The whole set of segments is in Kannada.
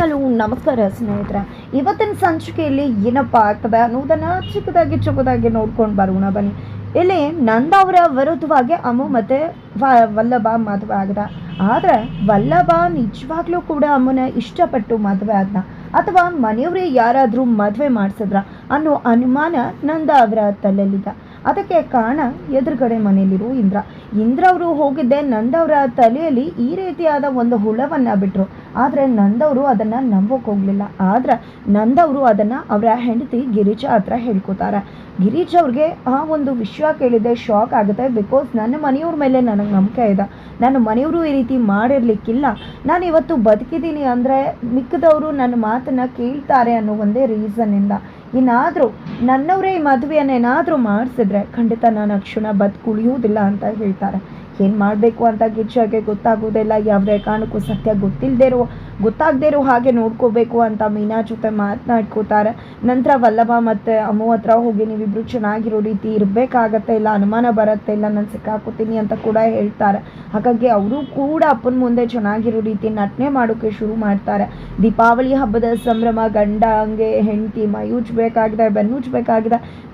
ಹಲೋ ನಮಸ್ಕಾರ ಸ್ನೇಹಿತರೆ. ಇವತ್ತಿನ ಸಂಚಿಕೆಯಲ್ಲಿ ಏನಪ್ಪ ಆಗ್ತದೆ ಅನ್ನೋದನ್ನು ಚಿಕ್ಕದಾಗಿ ನೋಡ್ಕೊಂಡು ಬರೋಣ ಬನ್ನಿ. ಇಲ್ಲಿ ನಂದ ಅವರ ವಿರುದ್ಧವಾಗಿ ಅಮ್ಮು ಮತ್ತು ವಲ್ಲಭ ಮದುವೆ ಆಗಿದೆ. ಆದರೆ ವಲ್ಲಭ ನಿಜವಾಗ್ಲೂ ಕೂಡ ಅಮ್ಮನ ಇಷ್ಟಪಟ್ಟು ಮದುವೆ ಆದ್ನ ಅಥವಾ ಮನೆಯವರೇ ಯಾರಾದರೂ ಮದುವೆ ಮಾಡಿಸಿದ್ರ ಅನ್ನೋ ಅನುಮಾನ ನಂದ ಅವರ ತಲೆಯಲ್ಲಿದೆ. ಅದಕ್ಕೆ ಕಾರಣ ಎದುರುಗಡೆ ಮನೆಯಲ್ಲಿರೋ ಇಂದ್ರ ಅವರು ಹೋಗಿದ್ದೆ ನಂದವರ ತಲೆಯಲ್ಲಿ ಈ ರೀತಿಯಾದ ಒಂದು ಹುಳವನ್ನು ಬಿಟ್ಟರು. ಆದರೆ ನಂದವರು ಅದನ್ನು ನಂಬೋಕೆ ಹೋಗಲಿಲ್ಲ. ಆದರೆ ನಂದವರು ಅದನ್ನು ಅವರ ಹೆಂಡತಿ ಗಿರಿಜಾ ಹತ್ರ ಹೇಳ್ಕೊತಾರೆ. ಗಿರೀಶ್ ಅವ್ರಿಗೆ ಆ ಒಂದು ವಿಷಯ ಕೇಳಿದೆ ಶಾಕ್ ಆಗುತ್ತೆ. ಬಿಕಾಸ್ ನನ್ನ ಮನೆಯವ್ರ ಮೇಲೆ ನನಗೆ ನಂಬಿಕೆ ಇದೆ. ನನ್ನ ಮನೆಯವರು ಈ ರೀತಿ ಮಾಡಿರ್ಲಿಕ್ಕಿಲ್ಲ. ನಾನು ಇವತ್ತು ಬದುಕಿದ್ದೀನಿ ಅಂದರೆ ಮಿಕ್ಕದವರು ನನ್ನ ಮಾತನ್ನು ಕೇಳ್ತಾರೆ ಅನ್ನೋ ಒಂದೇ ರೀಸನ್ನಿಂದ. ಇನ್ನಾದರೂ ನನ್ನವರೇ ಈ ಮದುವೆಯನ್ನೇನಾದರೂ ಮಾಡಿಸಿದ್ರೆ ಖಂಡಿತ ನಾನು ಕ್ಷಣ ಬದುಕುಳಿಯುವುದಿಲ್ಲ ಅಂತ ಹೇಳ್ತಾರೆ. ಏನು ಮಾಡಬೇಕು ಅಂತ ಗಿರಿಜಾಗೆ ಗೊತ್ತಾಗೋದಿಲ್ಲ. ಯಾವುದೇ ಕಾರಣಕ್ಕೂ ಸತ್ಯ ಗೊತ್ತಾಗದೇ ಇರೋ ಹಾಗೆ ನೋಡ್ಕೋಬೇಕು ಅಂತ ಮೀನಾ ಜೊತೆ ಮಾತನಾಡ್ಕೋತಾರೆ. ನಂತರ ವಲ್ಲಭ ಮತ್ತು ಅಮ್ಮು ಹತ್ರ ಹೋಗಿ ನೀವಿಬ್ರು ಚೆನ್ನಾಗಿರೋ ರೀತಿ ಇರಬೇಕಾಗತ್ತೆ, ಇಲ್ಲ ಅನುಮಾನ ಬರುತ್ತೆ, ಇಲ್ಲ ನಾನು ಸಿಕ್ಕಾಕೋತೀನಿ ಅಂತ ಕೂಡ ಹೇಳ್ತಾರೆ. ಹಾಗಾಗಿ ಅವರು ಕೂಡ ಅಪ್ಪನ ಮುಂದೆ ಚೆನ್ನಾಗಿರೋ ರೀತಿ ನಟನೆ ಮಾಡೋಕ್ಕೆ ಶುರು ಮಾಡ್ತಾರೆ. ದೀಪಾವಳಿ ಹಬ್ಬದ ಸಂಭ್ರಮ, ಗಂಡ ಹಂಗೆ ಹೆಂಡತಿ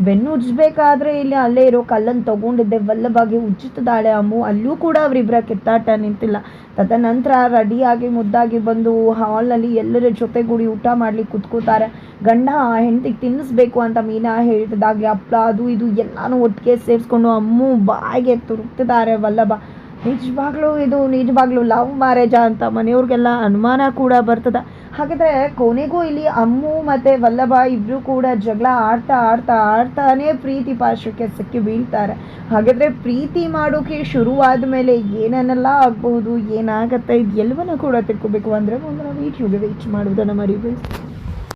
ಬೆನ್ನುಜ್ಬೇಕಾದ್ರೆ ಇಲ್ಲಿ ಅಲ್ಲೇ ಇರೋ ಕಲ್ಲನ್ನು ತಗೊಂಡಿದ್ದೆ ವಲ್ಲಭಗೆ ಉಜ್ಜುತ್ತಿದ್ದಾಳೆ ಅಮ್ಮು. ಅಲ್ಲೂ ಕೂಡ ಅವರಿಬ್ಬರ ಕಿತ್ತಾಟ ನಿಂತಿಲ್ಲ. ತದನಂತರ ರೆಡಿಯಾಗಿ ಮುದ್ದಾಗಿ ಬಂದು ಹಾಲ್ನಲ್ಲಿ ಎಲ್ಲರ ಜೊತೆಗೂಡಿ ಊಟ ಮಾಡ್ಲಿಕ್ಕೆ ಕುತ್ಕೋತಾರೆ. ಗಂಡ ಹೆಂಡತಿಗೆ ತಿನ್ನಿಸ್ಬೇಕು ಅಂತ ಮೀನಾ ಹೇಳಿದಾಗೆ ಹಪ್ಳ ಅದು ಇದು ಎಲ್ಲಾನು ಒಟ್ಟಿಗೆ ಸೇರಿಸ್ಕೊಂಡು ಅಮ್ಮು ಬಾಯಿಗೆ ತುರುಕ್ತಿದ್ದಾರೆ ವಲ್ಲಭ. ನಿಜವಾಗ್ಲೂ ಲವ್ ಮ್ಯಾರೇಜಾ ಅಂತ ಮನೆಯವ್ರಿಗೆಲ್ಲ ಅನುಮಾನ ಕೂಡ ಬರ್ತದೆ. ಹಾಗಾದರೆ ಕೊನೆಗೂ ಇಲ್ಲಿ ಅಮ್ಮು ಮತ್ತು ವಲ್ಲಭ ಇಬ್ಬರು ಕೂಡ ಜಗಳ ಆಡ್ತಾನೆ ಪ್ರೀತಿ ಪಾಶಕ್ಕೆ ಸಿಕ್ಕಿ ಬೀಳ್ತಾರೆ. ಹಾಗಾದರೆ ಪ್ರೀತಿ ಮಾಡೋಕ್ಕೆ ಶುರುವಾದ ಮೇಲೆ ಏನೇನೆಲ್ಲ ಆಗಬಹುದು, ಏನಾಗುತ್ತೆ, ಇದು ಎಲ್ಲವನ್ನೂ ಕೂಡ ತಿಳ್ಕೊಬೇಕು ಅಂದರೆ ಮುಂದಿನ ವೀಡಿಯೋಗೆ ವೇಟ್ ಮಾಡೋದನ್ನು ಮರಿಬೇಡಿ.